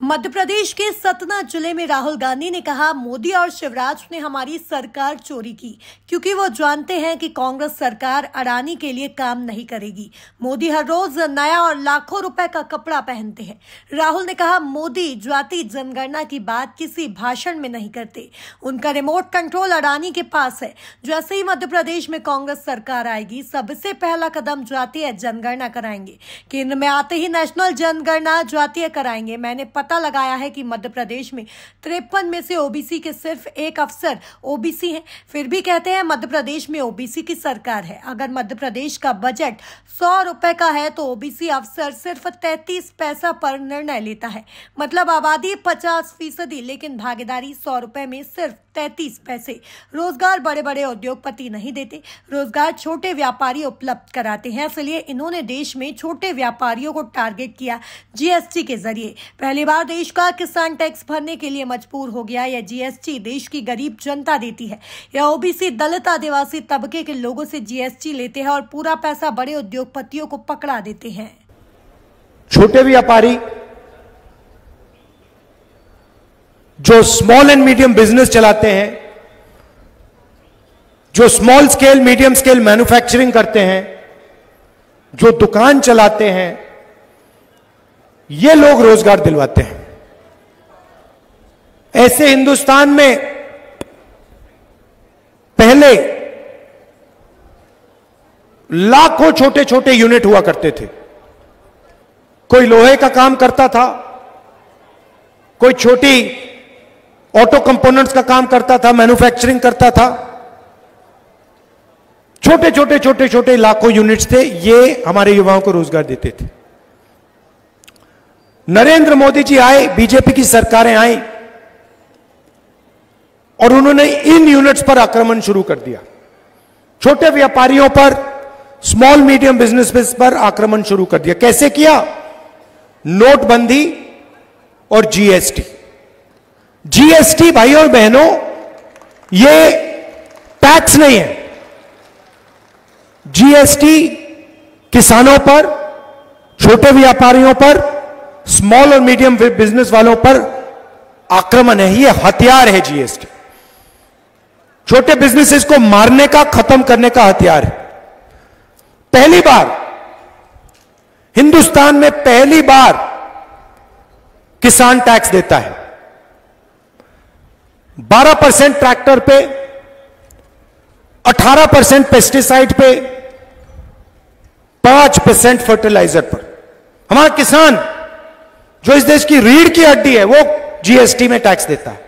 मध्य प्रदेश के सतना जिले में राहुल गांधी ने कहा, मोदी और शिवराज ने हमारी सरकार चोरी की क्योंकि वो जानते हैं कि कांग्रेस सरकार अडानी के लिए काम नहीं करेगी। मोदी हर रोज नया और लाखों रुपए का कपड़ा पहनते हैं। राहुल ने कहा, मोदी जाति जनगणना की बात किसी भाषण में नहीं करते, उनका रिमोट कंट्रोल अडानी के पास है। जैसे ही मध्य प्रदेश में कांग्रेस सरकार आएगी, सबसे पहला कदम जातीय जनगणना कराएंगे। केंद्र में आते ही नेशनल जनगणना जातीय कराएंगे। मैंने पता लगाया है कि मध्य प्रदेश में 53 में से ओबीसी के सिर्फ एक अफसर ओबीसी हैं, फिर भी कहते हैं मध्य प्रदेश में ओबीसी की सरकार है। अगर मध्य प्रदेश का बजट 100 रुपए का है तो ओबीसी अफसर सिर्फ 33 पैसा पर निर्णय लेता है। मतलब आबादी 50%, लेकिन भागीदारी 100 रुपए में सिर्फ 33 पैसे। रोजगार बड़े बड़े उद्योगपति नहीं देते, रोजगार छोटे व्यापारी उपलब्ध कराते हैं। इसलिए इन्होंने देश में छोटे व्यापारियों को टारगेट किया जीएसटी के जरिए। पहली बार देश का किसान टैक्स भरने के लिए मजबूर हो गया। यह जीएसटी देश की गरीब जनता देती है। यह ओबीसी, दलित, आदिवासी तबके के लोगों से जीएसटी लेते हैं और पूरा पैसा बड़े उद्योगपतियों को पकड़ा देते हैं। छोटे व्यापारी जो स्मॉल एंड मीडियम बिजनेस चलाते हैं, जो small scale medium scale manufacturing करते हैं, जो दुकान चलाते हैं, ये लोग रोजगार दिलवाते हैं। ऐसे हिंदुस्तान में पहले लाखों छोटे छोटे यूनिट हुआ करते थे। कोई लोहे का काम करता था, कोई छोटी ऑटो कंपोनेंट्स का काम करता था, मैन्युफैक्चरिंग करता था। छोटे छोटे छोटे छोटे लाखों यूनिट्स थे। ये हमारे युवाओं को रोजगार देते थे। नरेंद्र मोदी जी आए, बीजेपी की सरकारें आई और उन्होंने इन यूनिट्स पर आक्रमण शुरू कर दिया। छोटे व्यापारियों पर, स्मॉल मीडियम बिजनेस पर आक्रमण शुरू कर दिया। कैसे किया? नोटबंदी और जीएसटी। जीएसटी भाइयों और बहनों, ये टैक्स नहीं है। जीएसटी किसानों पर, छोटे व्यापारियों पर, स्मॉल और मीडियम बिजनेस वालों पर आक्रमण है। ये हथियार है जीएसटी। छोटे बिजनेसेस को मारने का, खत्म करने का हथियार है। पहली बार हिंदुस्तान में पहली बार किसान टैक्स देता है। 12% ट्रैक्टर पे, 18% पेस्टिसाइड पे, 5% फर्टिलाइजर पर। हमारा किसान जो इस देश की रीढ़ की हड्डी है, वो जीएसटी में टैक्स देता है।